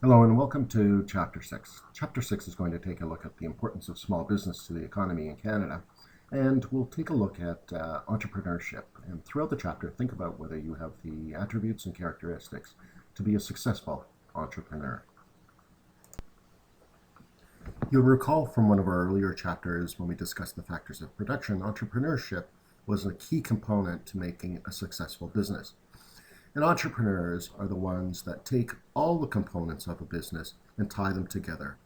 Hello and welcome to Chapter 6. Chapter 6 is going to take a look at the importance of small business to the economy in Canada, and we'll take a look at entrepreneurship. And throughout the chapter, think about whether you have the attributes and characteristics to be a successful entrepreneur. You'll recall from one of our earlier chapters when we discussed the factors of production, entrepreneurship was a key component to making a successful business. And entrepreneurs are the ones that take all the components of a business and tie them together.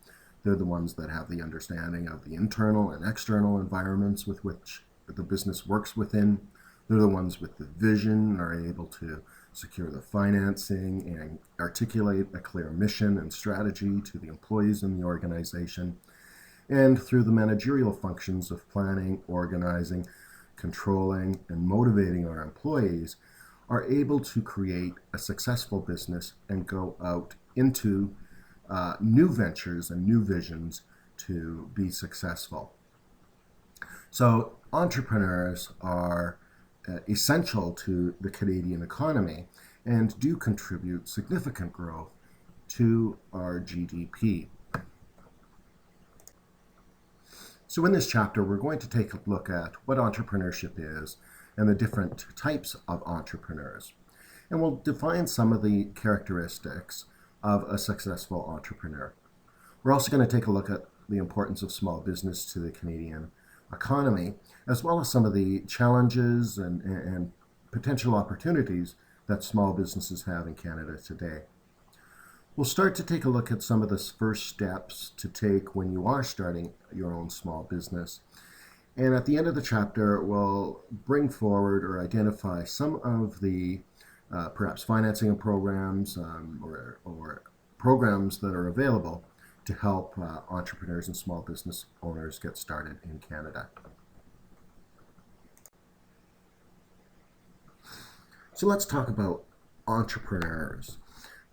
They're the ones that have the understanding of the internal and external environments with which the business works within. They're the ones with the vision and are able to secure the financing and articulate a clear mission and strategy to the employees in the organization. And through the managerial functions of planning, organizing, controlling, and motivating our employees, are able to create a successful business and go out into new ventures and new visions to be successful. So entrepreneurs are essential to the Canadian economy and do contribute significant growth to our GDP. So in this chapter, we're going to take a look at what entrepreneurship is and the different types of entrepreneurs. And we'll define some of the characteristics of a successful entrepreneur. We're also going to take a look at the importance of small business to the Canadian economy, as well as some of the challenges and potential opportunities that small businesses have in Canada today. We'll start to take a look at some of the first steps to take when you are starting your own small business. And at the end of the chapter, we'll bring forward or identify some of the perhaps financing programs or programs that are available to help entrepreneurs and small business owners get started in Canada. So let's talk about entrepreneurs.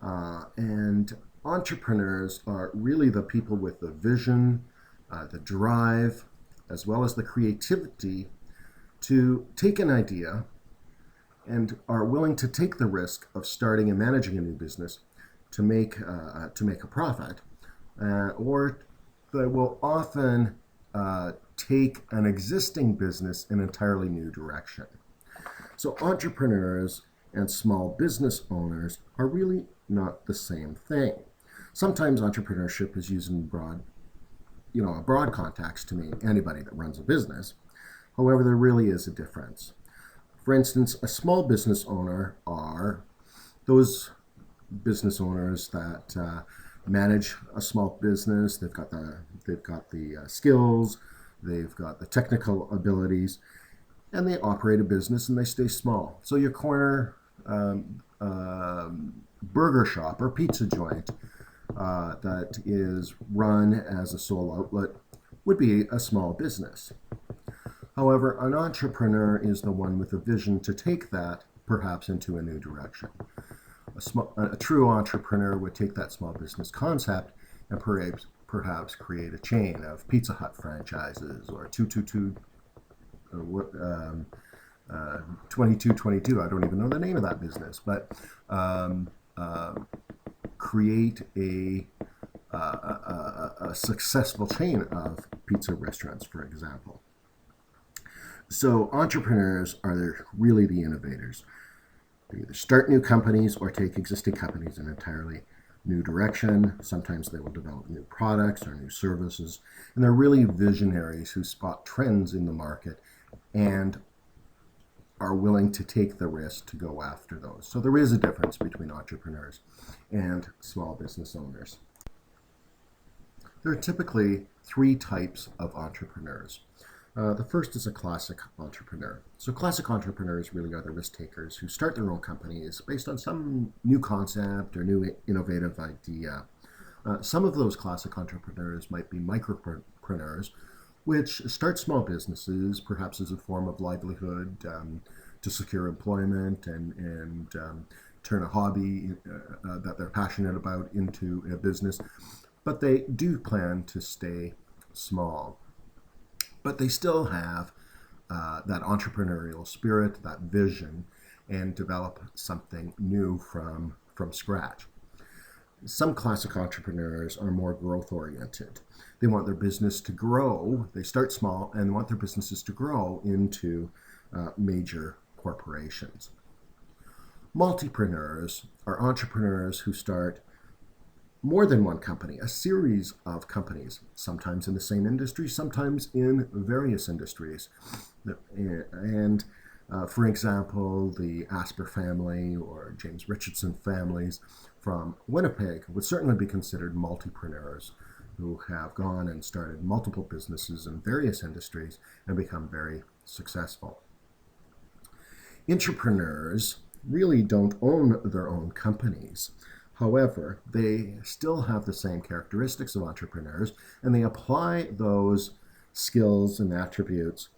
And entrepreneurs are really the people with the vision, the drive, as well as the creativity to take an idea and are willing to take the risk of starting and managing a new business to make a profit, or they will often take an existing business in an entirely new direction. So entrepreneurs and small business owners are really not the same thing. Sometimes entrepreneurship is used in a broad context to mean anybody that runs a business. However, there really is a difference. For instance, a small business owner are those business owners that manage a small business. They've got the skills, they've got the technical abilities, and they operate a business and they stay small. So your corner burger shop or pizza joint that is run as a sole outlet would be a small business. However, an entrepreneur is the one with a vision to take that perhaps into a new direction. A true entrepreneur would take that small business concept and perhaps create a chain of Pizza Hut franchises or 2222. I don't even know the name of that business, but create a successful chain of pizza restaurants, for example. So entrepreneurs are really the innovators. They either start new companies or take existing companies in an entirely new direction. Sometimes they will develop new products or new services. And they're really visionaries who spot trends in the market and are willing to take the risk to go after those. So there is a difference between entrepreneurs and small business owners. There are typically three types of entrepreneurs. The first is a classic entrepreneur. So classic entrepreneurs really are the risk takers who start their own companies based on some new concept or new innovative idea. Some of those classic entrepreneurs might be micropreneurs, which start small businesses, perhaps as a form of livelihood, to secure employment and turn a hobby that they're passionate about into a business. But they do plan to stay small. But they still have that entrepreneurial spirit, that vision, and develop something new from scratch. Some classic entrepreneurs are more growth oriented. They want their business to grow. They start small and want their businesses to grow into major corporations. Multipreneurs are entrepreneurs who start more than one company, a series of companies, sometimes in the same industry, sometimes in various industries. And for example, the Asper family or James Richardson families from Winnipeg would certainly be considered multipreneurs who have gone and started multiple businesses in various industries and become very successful. Intrapreneurs really don't own their own companies. However, they still have the same characteristics of entrepreneurs, and they apply those skills and attributes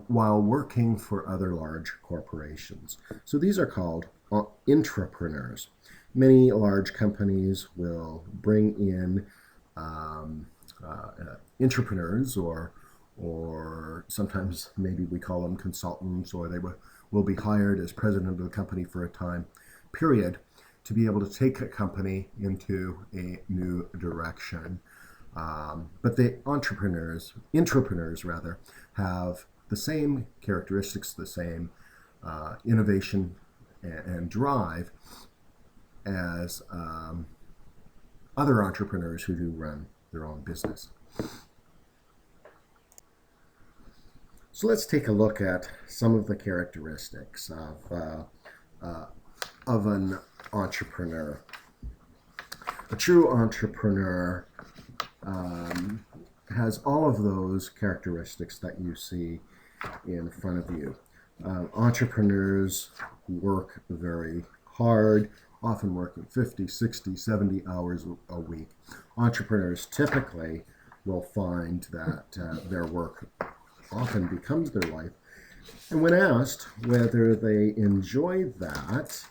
while working for other large corporations. So these are called intrapreneurs. Many large companies will bring in intrapreneurs, or sometimes maybe we call them consultants, or they will be hired as president of the company for a time period to be able to take a company into a new direction. But the intrapreneurs rather, have the same characteristics, the same innovation and drive as other entrepreneurs who do run their own business. So let's take a look at some of the characteristics of an entrepreneur. A true entrepreneur has all of those characteristics that you see in front of you. Entrepreneurs work very hard, often working 50, 60, 70 hours a week. Entrepreneurs typically will find that their work often becomes their life. And when asked whether they enjoy that,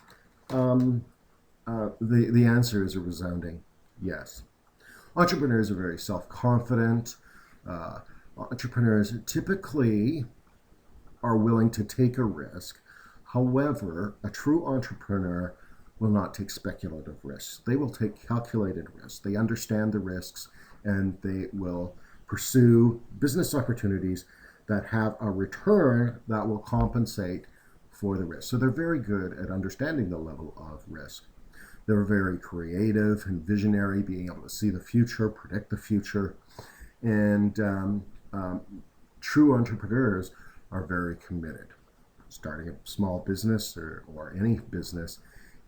the answer is a resounding yes. Entrepreneurs are very self-confident. Entrepreneurs typically are willing to take a risk. However, a true entrepreneur will not take speculative risks. They will take calculated risks. They understand the risks, and they will pursue business opportunities that have a return that will compensate for the risk. So they're very good at understanding the level of risk. They're very creative and visionary, being able to see the future, predict the future. And true entrepreneurs are very committed. Starting a small business or any business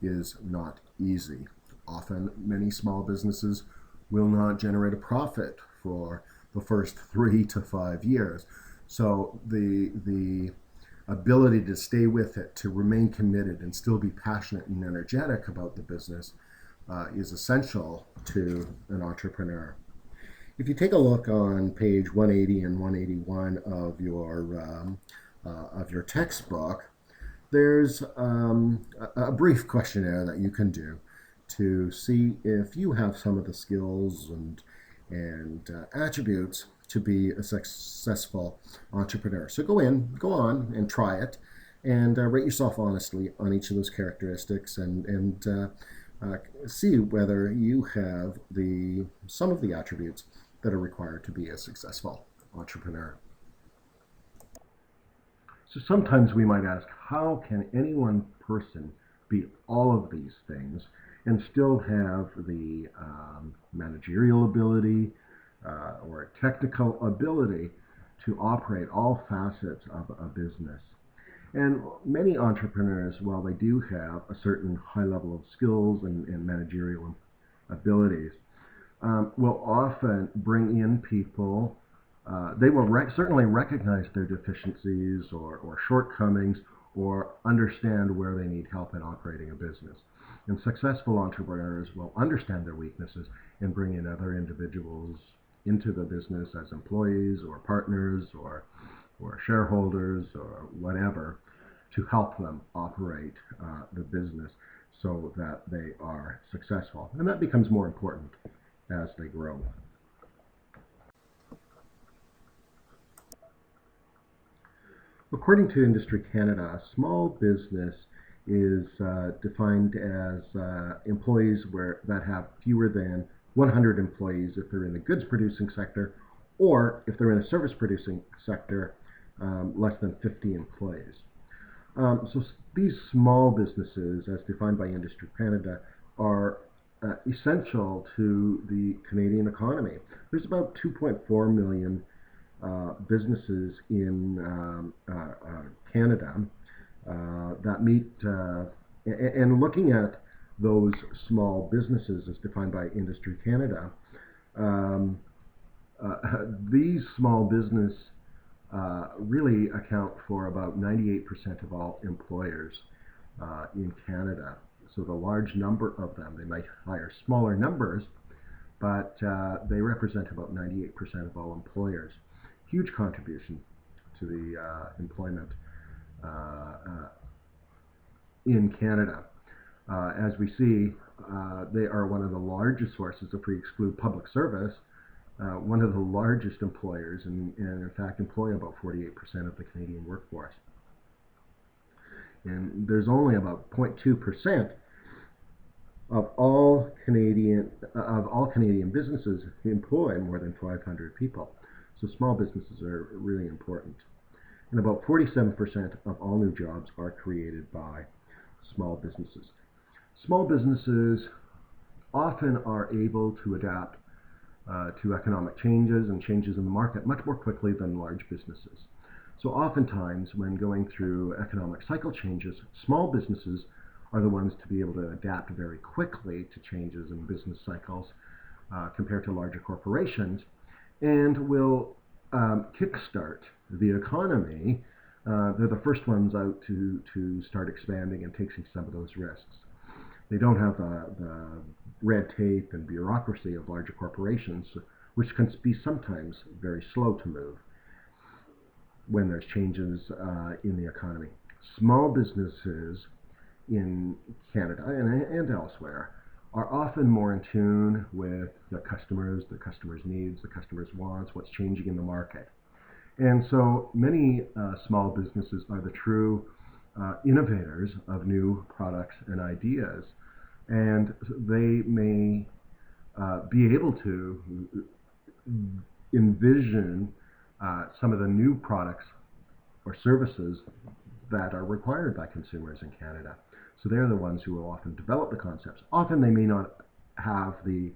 is not easy. Often, many small businesses will not generate a profit for the first 3 to 5 years. So the ability to stay with it, to remain committed and still be passionate and energetic about the business is essential to an entrepreneur. If you take a look on page 180 and 181 of your textbook, there's a brief questionnaire that you can do to see if you have some of the skills and attributes to be a successful entrepreneur. So go on and try it, and rate yourself honestly on each of those characteristics, and see whether you have some of the attributes that are required to be a successful entrepreneur. So sometimes we might ask, how can any one person be all of these things and still have the managerial ability or technical ability to operate all facets of a business? And many entrepreneurs, while they do have a certain high level of skills and managerial abilities, will often bring in people. They will certainly recognize their deficiencies or shortcomings, or understand where they need help in operating a business. And successful entrepreneurs will understand their weaknesses and bring in other individuals into the business as employees or partners or shareholders or whatever, to help them operate the business so that they are successful. And that becomes more important as they grow. According to Industry Canada, a small business is defined as employees that have fewer than 100 employees if they're in the goods producing sector, or if they're in a service producing sector, less than 50 employees. So these small businesses, as defined by Industry Canada, are essential to the Canadian economy. There's about 2.4 million businesses in Canada that meet, and looking at those small businesses as defined by Industry Canada, um, these small business really account for about 98% of all employers in Canada. So the large number of them, they might hire smaller numbers, but they represent about 98% of all employers. Huge contribution to the employment uh, uh, in Canada. As we see, they are one of the largest sources, if we exclude public service, one of the largest employers, and in fact employ about 48% of the Canadian workforce. And there's only about 0.2% of all Canadian businesses employ more than 500 people. So small businesses are really important. And about 47% of all new jobs are created by small businesses. Small businesses often are able to adapt to economic changes and changes in the market much more quickly than large businesses. So oftentimes when going through economic cycle changes, small businesses are the ones to be able to adapt very quickly to changes in business cycles compared to larger corporations, and will kickstart the economy. They're the first ones out to start expanding and taking some of those risks. They don't have the red tape and bureaucracy of larger corporations, which can be sometimes very slow to move when there's changes in the economy. Small businesses in Canada and elsewhere are often more in tune with the customers' needs, the customers' wants, what's changing in the market. And so many small businesses are the true innovators of new products and ideas. And they may be able to envision some of the new products or services that are required by consumers in Canada. So they're the ones who will often develop the concepts. Often they may not have the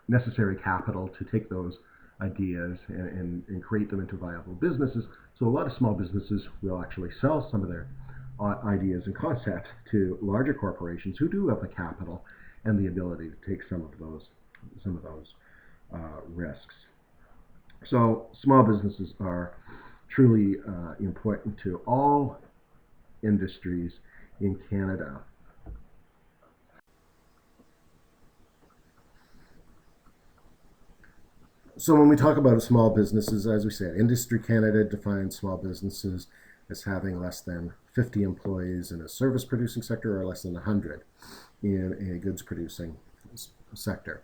necessary capital to take those ideas and create them into viable businesses. So a lot of small businesses will actually sell some of their ideas and concepts to larger corporations who do have the capital and the ability to take some of those risks. So small businesses are truly important to all industries in Canada. So when we talk about small businesses, as we said, Industry Canada defines small businesses as having less than 50 employees in a service producing sector or less than 100 in a goods producing sector.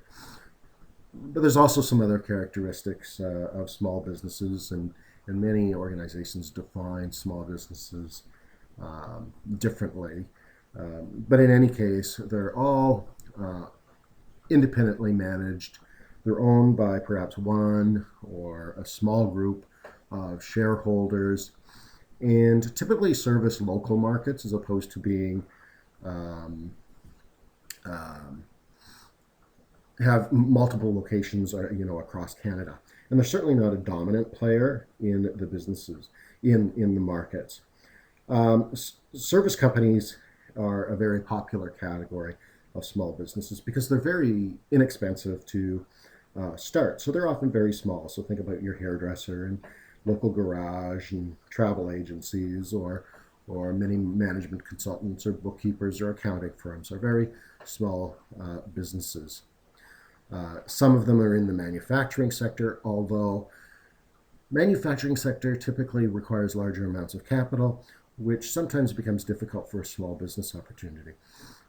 But there's also some other characteristics of small businesses, and many organizations define small businesses differently. But in any case, they're all independently managed. They're owned by perhaps one or a small group of shareholders, and typically service local markets as opposed to being have multiple locations across Canada. And they're certainly not a dominant player in the businesses in the markets. Service companies are a very popular category of small businesses because they're very inexpensive to start. So they're often very small. So think about your hairdresser and local garage and travel agencies, or many management consultants or bookkeepers or accounting firms are very small businesses. Some of them are in the manufacturing sector, although manufacturing sector typically requires larger amounts of capital, which sometimes becomes difficult for a small business opportunity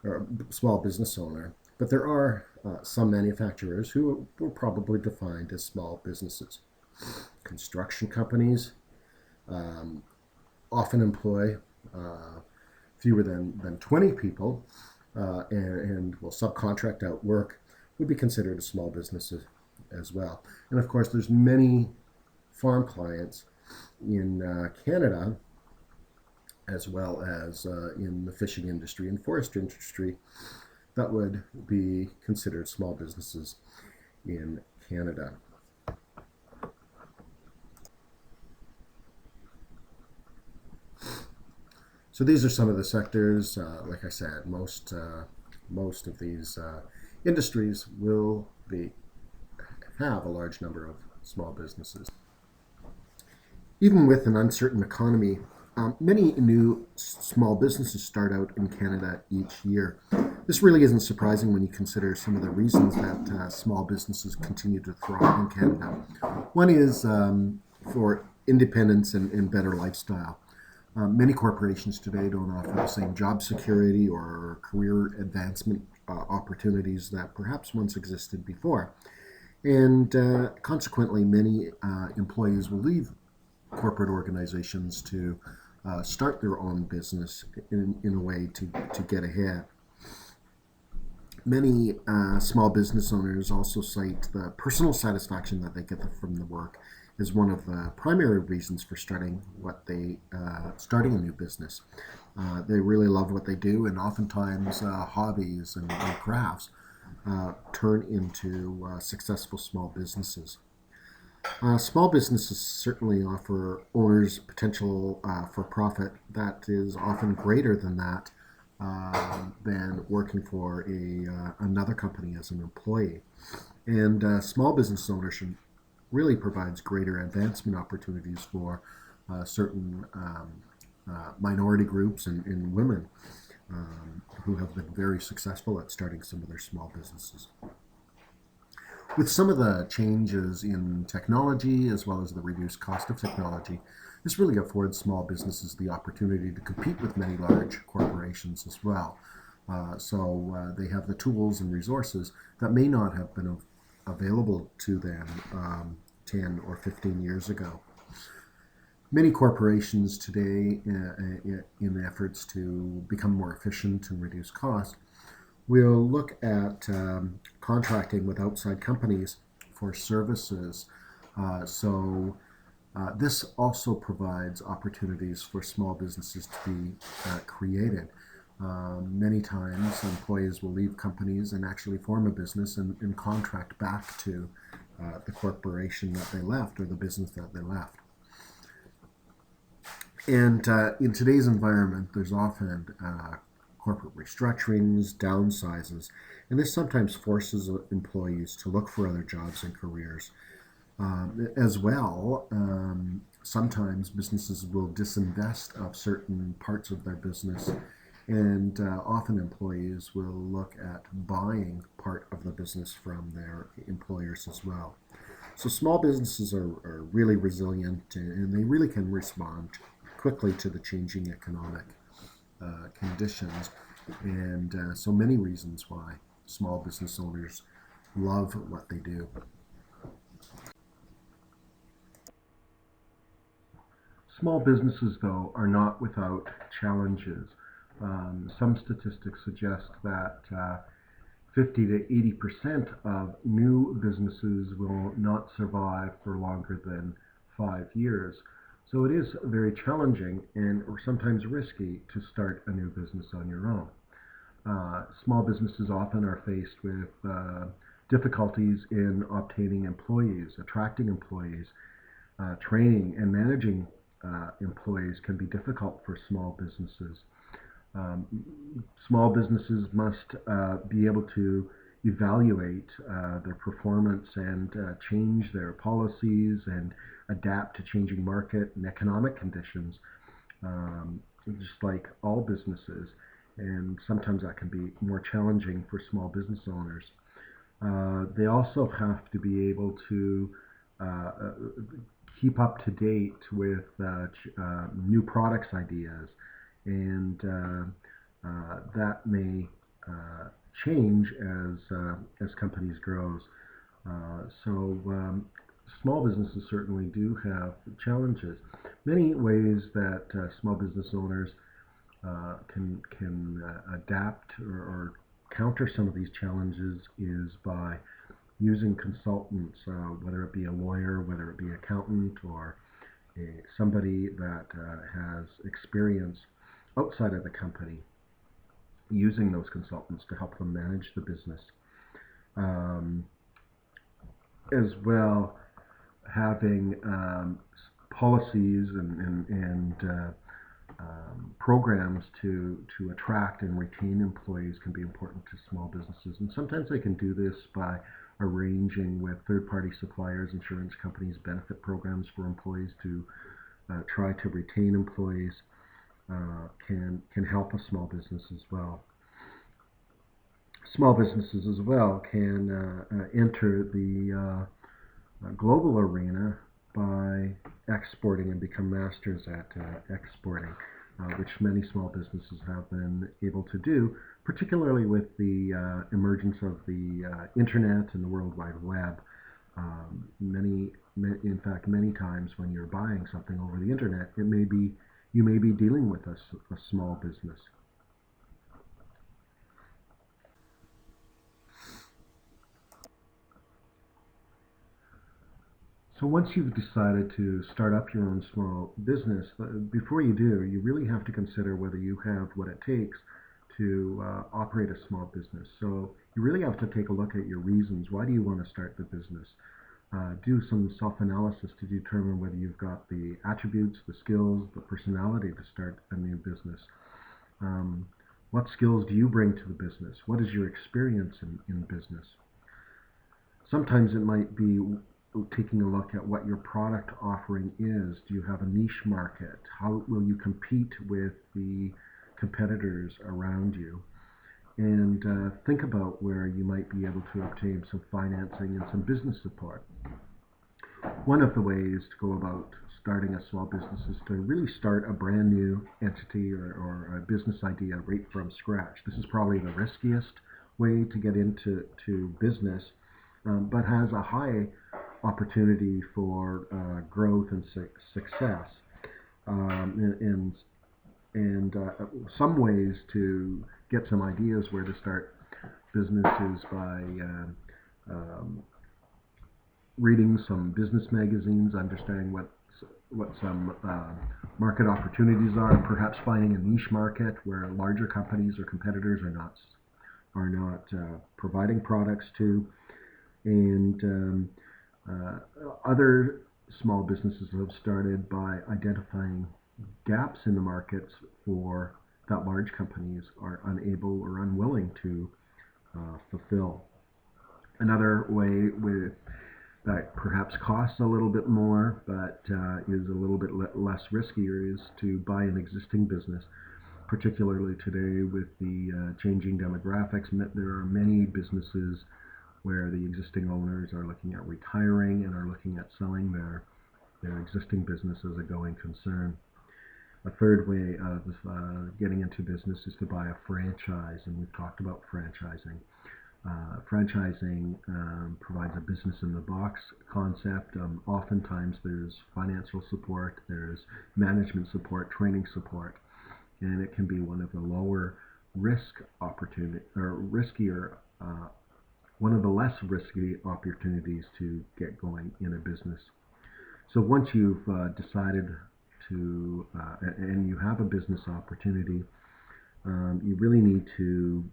or a small business owner. But there are some manufacturers who were probably defined as small businesses. Construction companies often employ fewer than 20 people and will subcontract out work would be considered a small business as well. And of course, there's many farm clients in Canada, as well as in the fishing industry and forestry industry, that would be considered small businesses in Canada. So these are some of the sectors. Like I said, most of these industries will have a large number of small businesses. Even with an uncertain economy, many new small businesses start out in Canada each year. This really isn't surprising when you consider some of the reasons that small businesses continue to thrive in Canada. One is for independence and better lifestyle. Many corporations today don't offer the same job security or career advancement opportunities that perhaps once existed before. And consequently, many employees will leave corporate organizations to start their own business in a way to get ahead. Many small business owners also cite the personal satisfaction that they get from the work as one of the primary reasons for starting starting a new business. They really love what they do, and oftentimes hobbies and crafts turn into successful small businesses. Small businesses certainly offer owners potential for profit that is often greater than working for another company as an employee. And small business ownership really provides greater advancement opportunities for certain minority groups and women who have been very successful at starting some of their small businesses. With some of the changes in technology as well as the reduced cost of technology, this really affords small businesses the opportunity to compete with many large corporations as well. So they have the tools and resources that may not have been available to them 10 or 15 years ago. Many corporations today, in efforts to become more efficient and reduce costs, will look at contracting with outside companies for services. This also provides opportunities for small businesses to be created. Many times, employees will leave companies and actually form a business and contract back to the corporation that they left or the business that they left. And in today's environment, there's often corporate restructurings, downsizes, and this sometimes forces employees to look for other jobs and careers. As well, sometimes businesses will disinvest of certain parts of their business, and often employees will look at buying part of the business from their employers as well. So small businesses are really resilient, and they really can respond quickly to the changing economic conditions, and so many reasons why small business owners love what they do. Small businesses, though, are not without challenges. Some statistics suggest that 50 to 80% of new businesses will not survive for longer than 5 years. So it is very challenging and or sometimes risky to start a new business on your own. Small businesses often are faced with difficulties in obtaining employees, attracting employees, training and managing employees can be difficult for small businesses. Um, Small businesses must be able to evaluate their performance and change their policies and adapt to changing market and economic conditions, just like all businesses. And sometimes that can be more challenging for small business owners. They also have to be able to uh, keep up to date with new products ideas, and that may change as companies grows. So small businesses certainly do have challenges. Many ways that small business owners can adapt or counter some of these challenges is by using consultants, whether it be a lawyer, whether it be an accountant, or somebody that has experience outside of the company, using those consultants to help them manage the business. As well, having policies and programs to attract and retain employees can be important to small businesses. And sometimes they can do this by arranging with third-party suppliers, insurance companies, benefit programs for employees to try to retain employees. Can help a small business as well. Small businesses as well can enter the global arena by exporting and become masters at exporting, which many small businesses have been able to do, particularly with the emergence of the internet and the World Wide Web. In fact, many times when you're buying something over the internet, you may be dealing with a small business. So once you've decided to start up your own small business, before you do, you really have to consider whether you have what it takes to operate a small business. So you really have to take a look at your reasons. Why do you want to start the business? Do some self-analysis to determine whether you've got the attributes, the skills, the personality to start a new business. What skills do you bring to the business? What is your experience in business? Sometimes it might be taking a look at what your product offering is. Do you have a niche market? How will you compete with the competitors around you? And think about where you might be able to obtain some financing and some business support. One of the ways to go about starting a small business is to really start a brand new entity or a business idea right from scratch. This is probably the riskiest way to get into business, but has a high opportunity for growth and success. And some ways to get some ideas where to start businesses by reading some business magazines, understanding what some market opportunities are, and perhaps finding a niche market where larger companies or competitors are not providing products to. And other small businesses have started by identifying gaps in the markets for that large companies are unable or unwilling to fulfill. Another way that perhaps costs a little bit more but is a little bit less riskier is to buy an existing business, particularly today with the changing demographics. There are many businesses where the existing owners are looking at retiring and are looking at selling their existing business as a going concern. A third way of getting into business is to buy a franchise, and we've talked about franchising. Franchising provides a business-in-the-box concept. Oftentimes there's financial support, there's management support, training support, and it can be one of the lower risk opportunity or riskier, one of the less risky opportunities to get going in a business. So once you've decided to, and you have a business opportunity, you really need to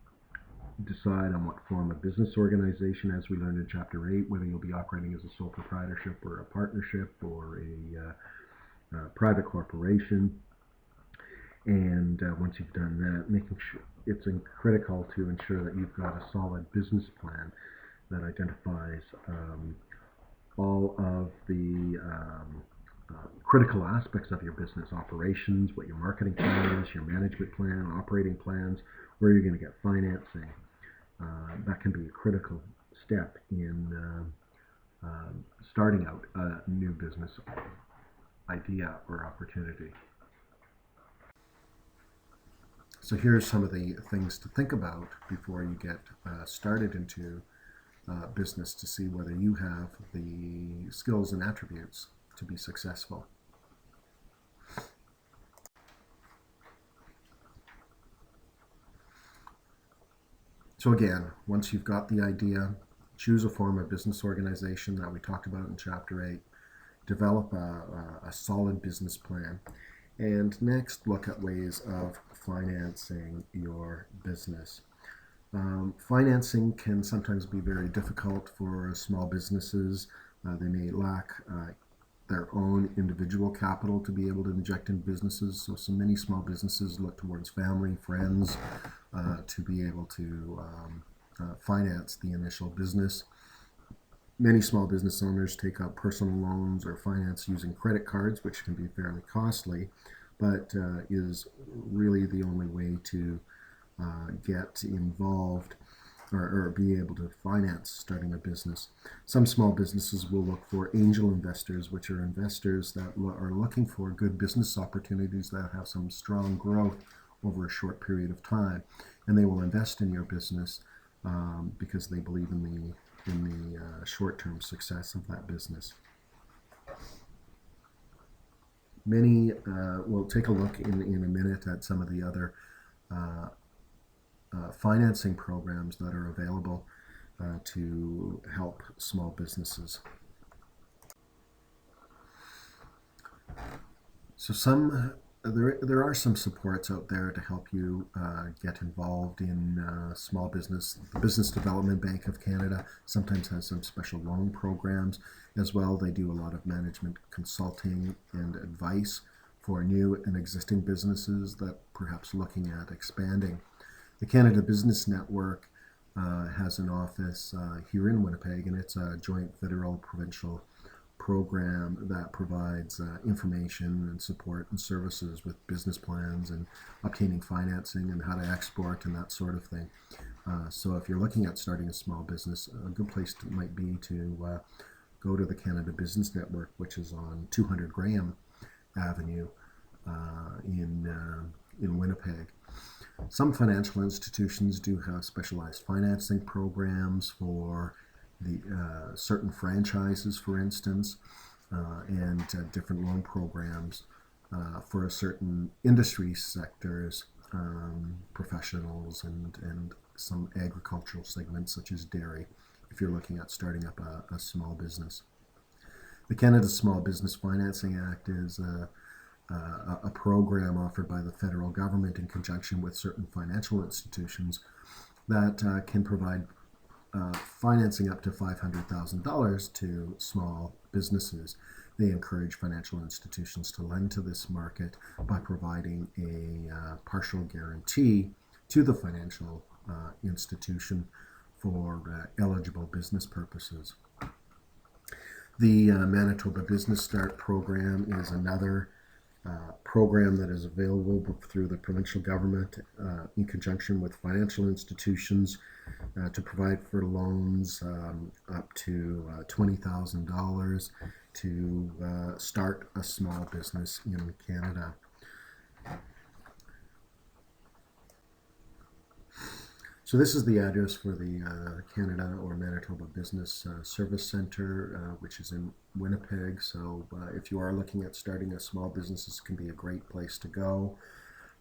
decide on what form of business organization, as we learned in Chapter 8, whether you'll be operating as a sole proprietorship or a partnership or a private corporation. And once you've done that, making sure it's critical to ensure that you've got a solid business plan that identifies all of the critical aspects of your business operations, what your marketing plan is, your management plan, operating plans, where you're going to get financing. That can be a critical step in starting out a new business idea or opportunity. So here's some of the things to think about before you get started into business to see whether you have the skills and attributes to be successful. So again, once you've got the idea, choose a form of business organization that we talked about in Chapter 8, develop a solid business plan, and next look at ways of financing your business. Financing can sometimes be very difficult for small businesses. They may lack their own individual capital to be able to inject in businesses. So many small businesses look towards family, friends, to be able to finance the initial business. Many small business owners take out personal loans or finance using credit cards, which can be fairly costly, but is really the only way to get involved or be able to finance starting a business. Some small businesses will look for angel investors, which are investors that are looking for good business opportunities that have some strong growth over a short period of time, and they will invest in your business because they believe in the short-term success of that business. Many we'll take a look in a minute at some of the other financing programs that are available to help small businesses. So there are some supports out there to help you get involved in small business. The Business Development Bank of Canada sometimes has some special loan programs as well. They do a lot of management consulting and advice for new and existing businesses that perhaps looking at expanding. The Canada Business Network has an office here in Winnipeg, and it's a joint federal-provincial program that provides information and support and services with business plans and obtaining financing and how to export and that sort of thing. So if you're looking at starting a small business, a good place might be to go to the Canada Business Network, which is on 200 Graham Avenue in Winnipeg. Some financial institutions do have specialized financing programs for the certain franchises, for instance, and different loan programs for certain industry sectors, professionals, and some agricultural segments such as dairy, if you're looking at starting up a small business. The Canada Small Business Financing Act is a program offered by the federal government in conjunction with certain financial institutions that can provide financing up to $500,000 to small businesses. They encourage financial institutions to lend to this market by providing a partial guarantee to the financial institution for eligible business purposes. The Manitoba Business Start program is another program that is available through the provincial government in conjunction with financial institutions to provide for loans up to $20,000 to start a small business in Canada. So this is the address for the Canada or Manitoba Business Service Center, which is in Winnipeg. So if you are looking at starting a small business, this can be a great place to go.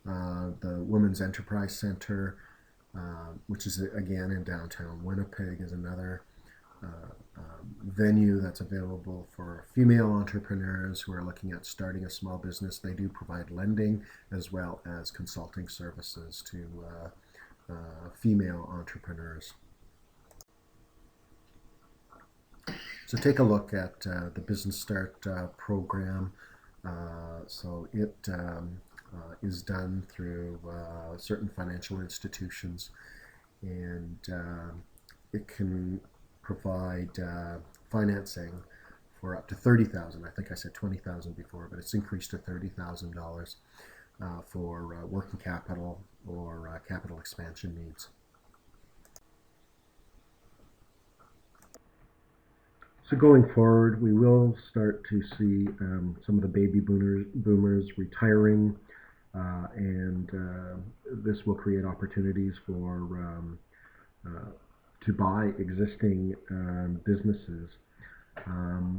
The Women's Enterprise Center, which is again in downtown Winnipeg, is another venue that's available for female entrepreneurs who are looking at starting a small business. They do provide lending as well as consulting services to female entrepreneurs. So take a look at the Business Start program. So it is done through certain financial institutions, and it can provide financing for up to $30,000. I think I said $20,000 before, but it's increased to $30,000 for working capital or capital expansion needs. So going forward, we will start to see some of the baby boomers retiring, and this will create opportunities for to buy existing businesses.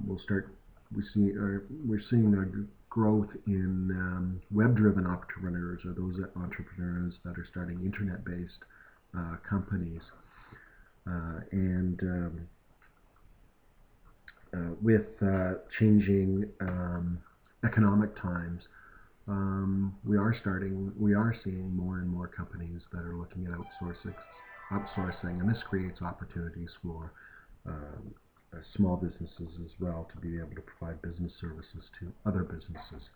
We're seeing a growth in web-driven entrepreneurs, or those entrepreneurs that are starting internet-based companies. And with changing economic times, we are seeing more and more companies that are looking at outsourcing, and this creates opportunities for small businesses as well to be able to provide business services to other businesses.